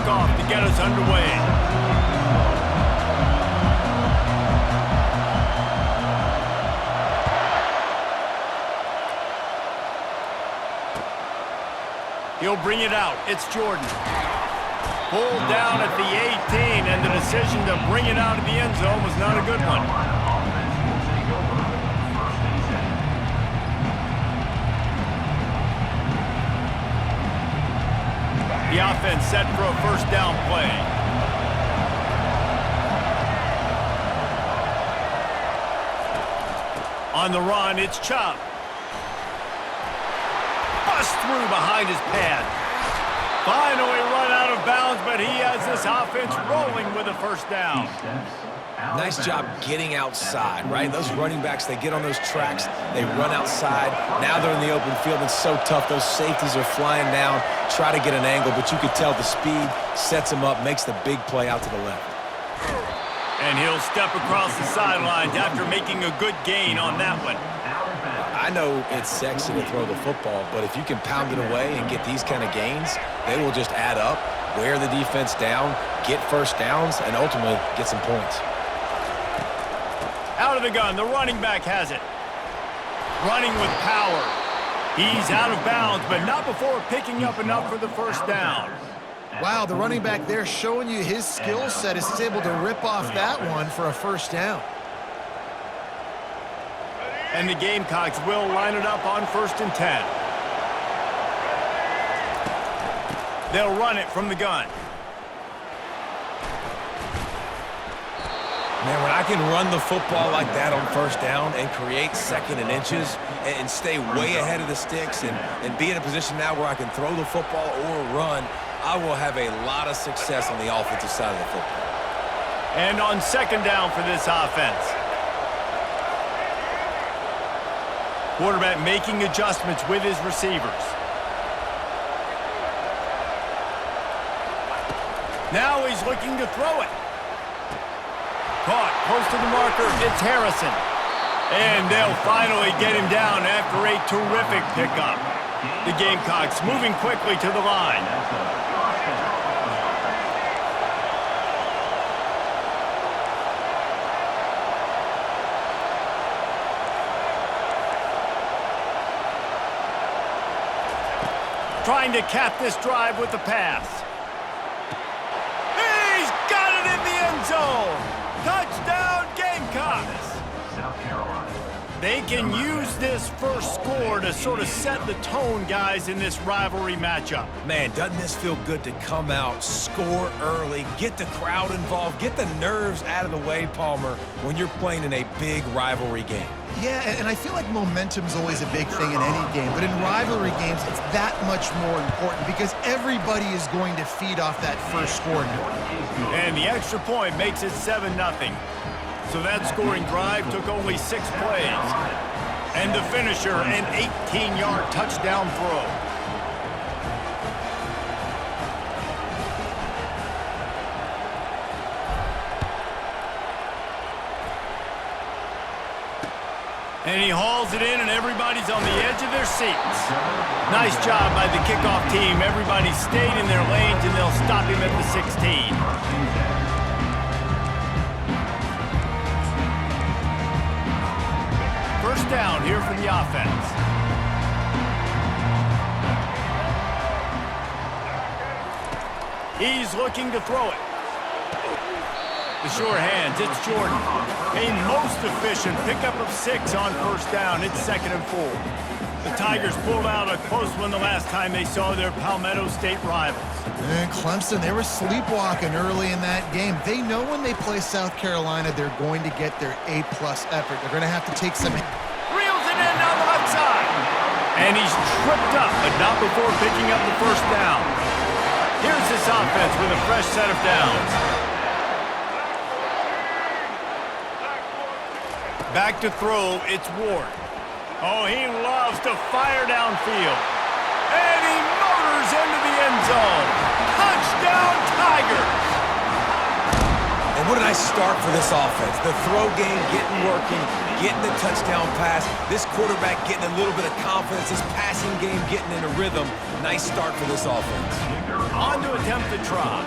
kickoff to get us underway. He'll bring it out. It's Jordan. Pulled down at the 18, and the decision to bring it out of the end zone was not a good one. The offense set for a first down play. On the run, it's Chubb. Bust through behind his pad. Finally run out of bounds, but he has this offense rolling with a first down. Nice job getting outside, right? Those running backs, they get on those tracks, they run outside. Now they're in the open field. It's so tough. Those safeties are flying down, try to get an angle, but you could tell the speed sets him up, makes the big play out to the left. And he'll step across the sidelines after making a good gain on that one. I know it's sexy to throw the football, but if you can pound it away and get these kind of gains, they will just add up, wear the defense down, get first downs, and ultimately get some points. Out of the gun, the running back has it. Running with power. He's out of bounds, but not before picking up enough for the first down. Wow, the running back there showing you his skill set as he's able to rip off that one for a first down. And the Gamecocks will line it up on 1st and 10. They'll run it from the gun. Man, when I can run the football like that on first down and create second and inches and stay way ahead of the sticks and be in a position now where I can throw the football or run, I will have a lot of success on the offensive side of the football. And on 2nd down for this offense. Quarterback making adjustments with his receivers. Now he's looking to throw it. Caught close to the marker. It's Harrison. And they'll finally get him down after a terrific pickup. The Gamecocks moving quickly to the line. Trying to cap this drive with the pass. He's got it in the end zone. Touchdown, Gamecocks. They can use this first score to sort of set the tone, guys, in this rivalry matchup. Man, doesn't this feel good to come out, score early, get the crowd involved, get the nerves out of the way, Palmer, when you're playing in a big rivalry game? Yeah, and I feel like momentum's always a big thing in any game, but in rivalry games, it's that much more important because everybody is going to feed off that first score now. And the extra point makes it 7-0. So that scoring drive took only 6 plays. And the finisher, an 18-yard touchdown throw. And he hauls it in, and everybody's on the edge of their seats. Nice job by the kickoff team. Everybody stayed in their lanes, and they'll stop him at the 16. First down here for the offense. He's looking to throw it. The sure hands, it's Jordan. A most efficient pickup of 6 on first down. It's 2nd and 4. The Tigers pulled out a close one the last time they saw their Palmetto State rivals. And Clemson, they were sleepwalking early in that game. They know when they play South Carolina, they're going to get their A-plus effort. They're going to have to take some... Reels it in down the left side. And he's tripped up, but not before picking up the first down. Here's this offense with a fresh set of downs. Back to throw, it's Ward. Oh, he loves to fire downfield. And he motors into the end zone. Touchdown, Tigers! And And what a nice start for this offense. The throw game getting working, getting the touchdown pass. This quarterback getting a little bit of confidence. This passing game getting in a rhythm. Nice start for this offense. On to attempt the try.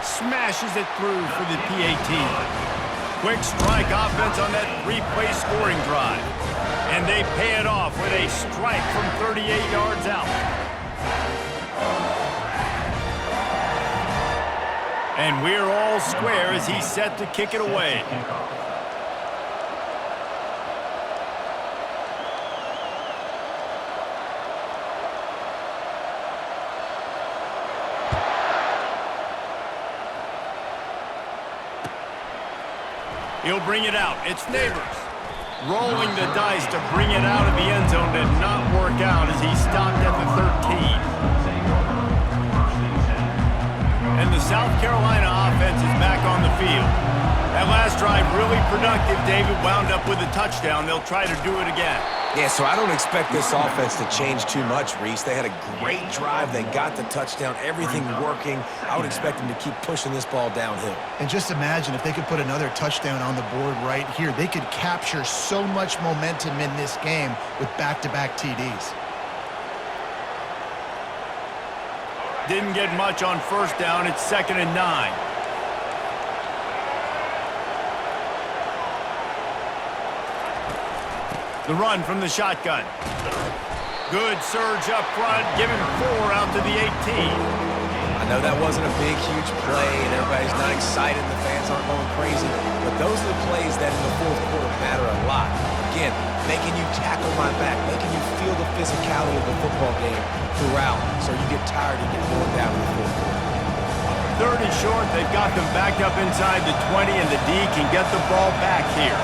Smashes it through for the PAT. Quick strike offense on that 3-play scoring drive. And they pay it off with a strike from 38 yards out. And we're all square as he's set to kick it away. He'll bring it out. It's Neighbors. Rolling the dice to bring it out of the end zone did not work out as he stopped at the 13. And the South Carolina offense is back on the field. That last drive really productive. David wound up with a touchdown. They'll try to do it again. Yeah, so I don't expect this offense to change too much, Reese. They had a great drive. They got the touchdown. Everything working. I would expect them to keep pushing this ball downhill. And just imagine if they could put another touchdown on the board right here. They could capture so much momentum in this game with back-to-back TDs. Didn't get much on first down. It's 2nd and 9. The run from the shotgun. Good surge up front. Give him 4 out to the 18. I know that wasn't a big, huge play, and everybody's not excited. The fans aren't going crazy. But those are the plays that in the fourth quarter matter a lot. Again, making you tackle my back, making you feel the physicality of the football game throughout, so you get tired and get worn down in the fourth quarter. 3rd and short. They've got them backed up inside the 20, and the D can get the ball back here.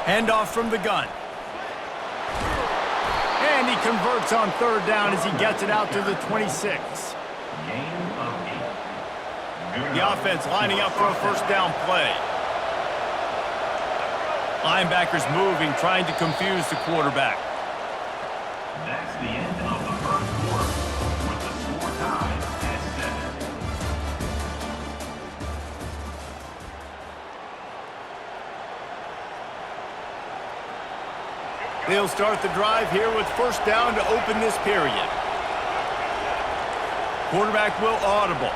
Handoff from the gun. And he converts on 3rd down as he gets it out to the 26. The offense lining up for a first down play. Linebackers moving, trying to confuse the quarterback. That's the end of the first quarter, with the score tied at 7. They'll start the drive here with first down to open this period. Quarterback will audible.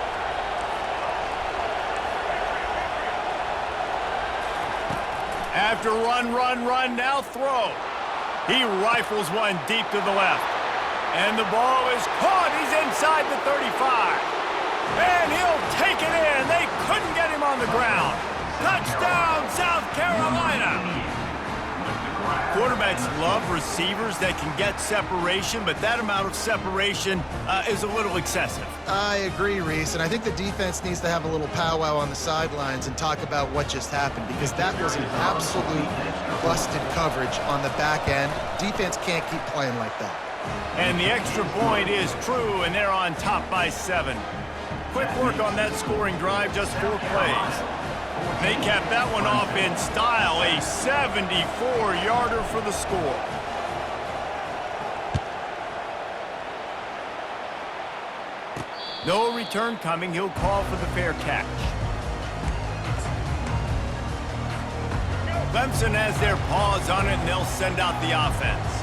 After run, now throw. He rifles one deep to the left. And the ball is caught. He's inside the 35. And he'll take it in. They couldn't get him on the ground. Touchdown, South Carolina. Quarterbacks love receivers that can get separation, but that amount of separation is a little excessive. I agree, Reese, and I think the defense needs to have a little powwow on the sidelines and talk about what just happened, because that was an absolute busted coverage on the back end. Defense can't keep playing like that. And the extra point is true, and they're on top by 7. Quick work on that scoring drive, just 4 plays. They capped that one off in style, a 74-yarder for the score. No return coming. He'll call for the fair catch. Clemson has their paws on it, and they'll send out the offense.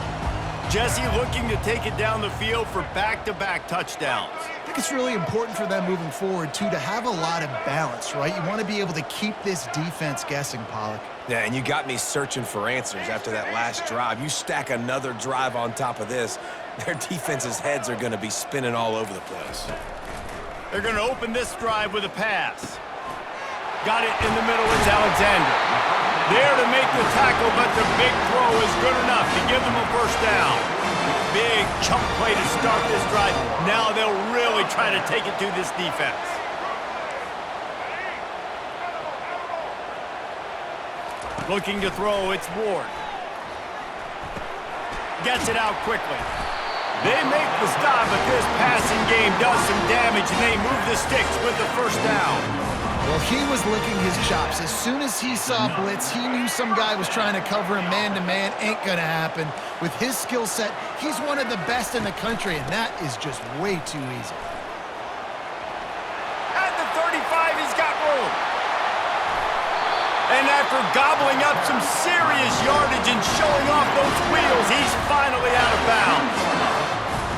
Jesse looking to take it down the field for back-to-back touchdowns. I think it's really important for them moving forward, too, to have a lot of balance, right? You want to be able to keep this defense guessing, Pollock. Yeah, and you got me searching for answers after that last drive. You stack another drive on top of this, their defense's heads are going to be spinning all over the place. They're going to open this drive with a pass. Got it in the middle. It's Alexander. There to make the tackle, but the big throw is good enough to give them a first down. Big chunk play to start this drive. Now they'll really try to take it to this defense. Looking to throw, it's Ward. Gets it out quickly. They make the stop, but this passing game does some damage, and they move the sticks with the first down. Well, he was licking his chops. As soon as he saw blitz, he knew some guy was trying to cover him man-to-man. Ain't gonna happen. With his skill set, he's one of the best in the country, and that is just way too easy. At the 35, he's got room. And after gobbling up some serious yardage and showing off those wheels, he's finally out of bounds.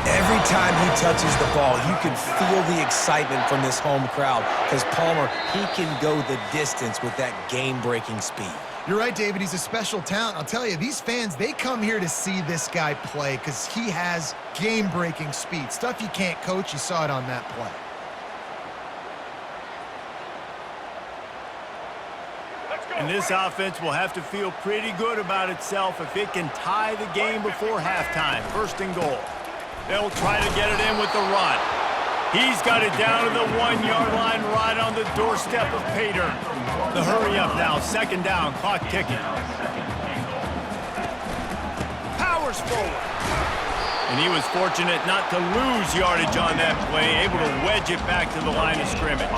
Every time he touches the ball, you can feel the excitement from this home crowd because Palmer, he can go the distance with that game-breaking speed. You're right, David. He's a special talent. I'll tell you, these fans, they come here to see this guy play because he has game-breaking speed. Stuff you can't coach. You saw it on that play. And this offense will have to feel pretty good about itself if it can tie the game before halftime. First and goal. They'll try to get it in with the run. He's got it down to the 1-yard line right on the doorstep of Pater. The hurry up now. Second down. Clock ticking. Powers forward. And he was fortunate not to lose yardage on that play, able to wedge it back to the line of scrimmage.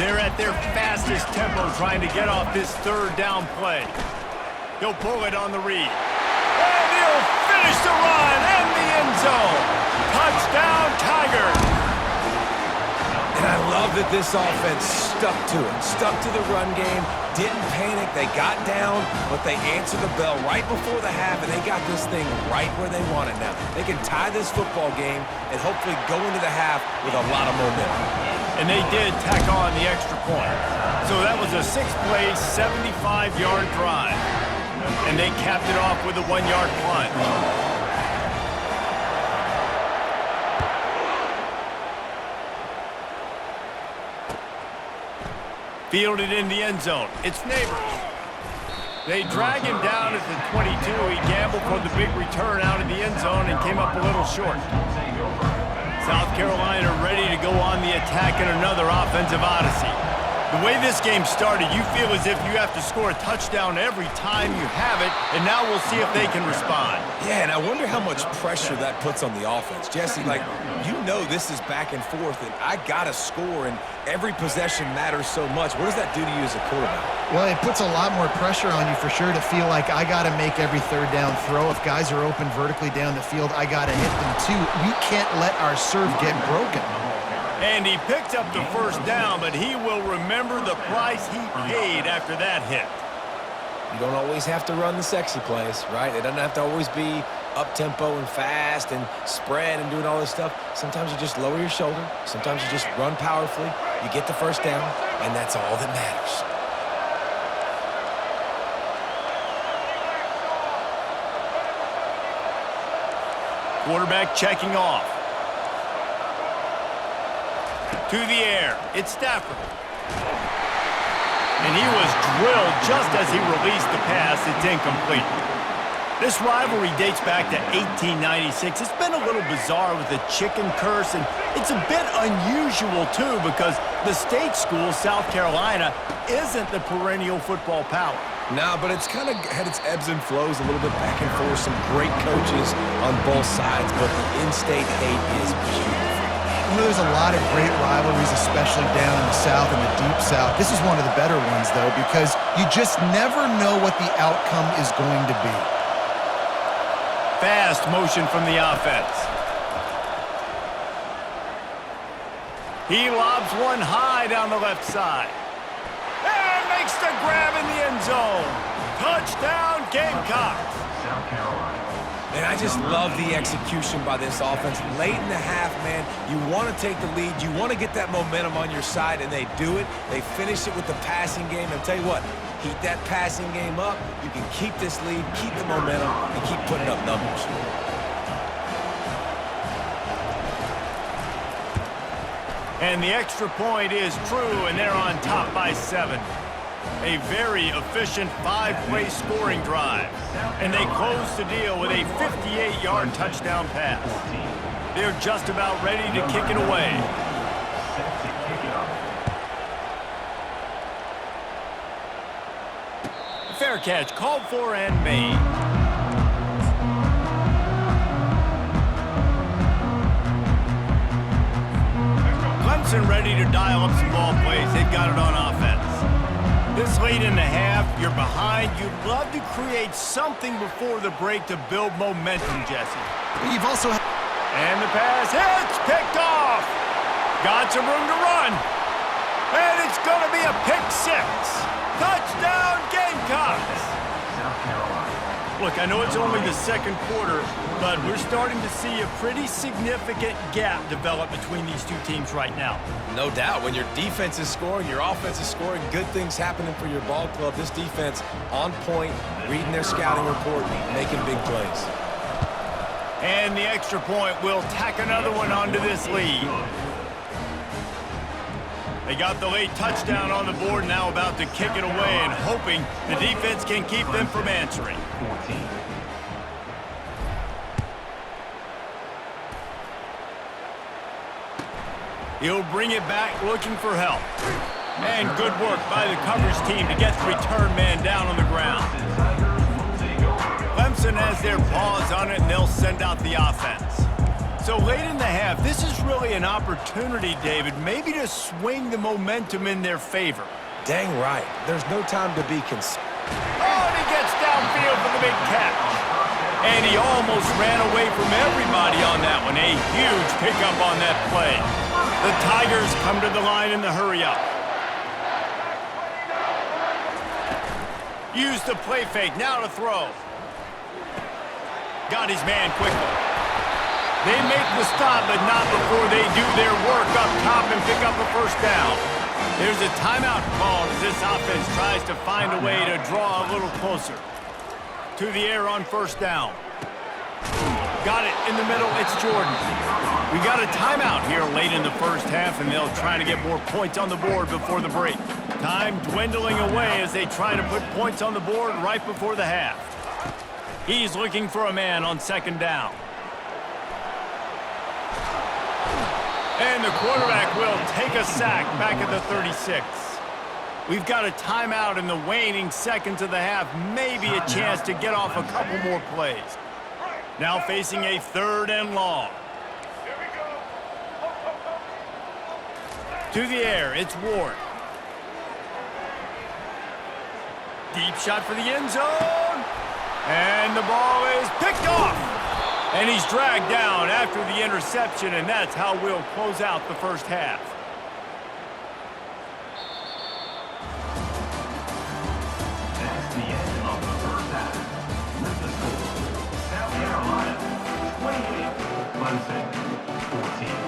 They're at their fastest tempo trying to get off this third down play. He'll pull it on the read. And he'll finish the run and the end zone. Touchdown, Tigers. And I love that this offense stuck to it, stuck to the run game, didn't panic. They got down, but they answered the bell right before the half, and they got this thing right where they want it now. They can tie this football game and hopefully go into the half with a lot of momentum. And they did tack on the extra point. So that was a 6-play, 75-yard drive. And they capped it off with a 1-yard punt. Fielded in the end zone. It's Neighbors. They drag him down at the 22. He gambled for the big return out of the end zone and came up a little short. South Carolina ready to go on the attack in another offensive odyssey. The way this game started, you feel as if you have to score a touchdown every time you have it, and now we'll see if they can respond. Yeah, and I wonder how much pressure that puts on the offense. Jesse, like, you know this is back and forth, and I got to score, and every possession matters so much. What does that do to you as a quarterback? Well, it puts a lot more pressure on you for sure to feel like I got to make every third down throw. If guys are open vertically down the field, I got to hit them too. We can't let our serve get broken. And he picked up the first down, but he will remember the price he paid after that hit. You don't always have to run the sexy plays, right? It doesn't have to always be up-tempo and fast and spread and doing all this stuff. Sometimes you just lower your shoulder. Sometimes you just run powerfully. You get the first down, and that's all that matters. Quarterback checking off. To the air, it's Stafford. And he was drilled just as he released the pass. It's incomplete. This rivalry dates back to 1896. It's been a little bizarre with the chicken curse, and it's a bit unusual, too, because the state school, South Carolina, isn't the perennial football power. No, but it's kind of had its ebbs and flows, a little bit back and forth, some great coaches on both sides, but the in-state hate is beautiful. You know, there's a lot of great rivalries, especially down in the South and the Deep South. This is one of the better ones, though, because you just never know what the outcome is going to be. Fast motion from the offense. He lobs one high down the left side. And makes the grab in the end zone. Touchdown, Gamecocks. South Carolina. And I just love the execution by this offense. Late in the half, man, you want to take the lead. You want to get that momentum on your side, and they do it. They finish it with the passing game. And I'll tell you what, heat that passing game up. You can keep this lead, keep the momentum, and keep putting up numbers. And the extra point is true, and they're on top by 7. A very efficient 5-play scoring drive. And they close the deal with a 58-yard touchdown pass. They're just about ready to kick it away. Fair catch called for and made. Clemson ready to dial up some ball plays. They've got it on offense. This late in the half, you're behind. You'd love to create something before the break to build momentum, Jesse. You've also And the pass hits, picked off. Got some room to run. And it's going to be a pick six. Touchdown, Gamecocks. South Carolina. Look, I know it's only the second quarter, but we're starting to see a pretty significant gap develop between these two teams right now. No doubt. When your defense is scoring, your offense is scoring, good things happening for your ball club. This defense on point, reading their scouting report, making big plays. And the extra point will tack another one onto this lead. They got the late touchdown on the board, now about to kick it away and hoping the defense can keep them from answering. 14. He'll bring it back looking for help. And good work by the coverage team to get the return man down on the ground. Clemson has their paws on it, and they'll send out the offense. So late in the half, this is really an opportunity, David, maybe to swing the momentum in their favor. Dang right. There's no time to be concerned. Oh, and he gets downfield for the big catch. And he almost ran away from everybody on that one. A huge pickup on that play. The Tigers come to the line in the hurry-up. Use the play fake, now to throw. Got his man quickly. They make the stop, but not before they do their work up top and pick up a first down. There's a timeout called as this offense tries to find a way to draw a little closer. To the air on first down. Got it in the middle, it's Jordan. We got a timeout here late in the first half, and they'll try to get more points on the board before the break. Time dwindling away as they try to put points on the board right before the half. He's looking for a man on second down. And the quarterback will take a sack back at the 36. We've got a timeout in the waning seconds of the half. Maybe a chance to get off a couple more plays. Now facing a third and long. To the air, it's Ward. Deep shot for the end zone. And the ball is picked off. And he's dragged down after the interception, and that's how we'll close out the first half. That's the end of the first half. With the score, South Carolina 28, Clemson 14.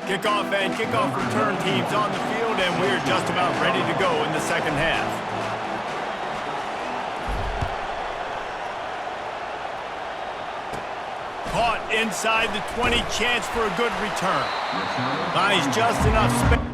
Kickoff and kickoff return teams on the field, and we're just about ready to go in the second half. Caught inside the 20, chance for a good return. Buys just enough space.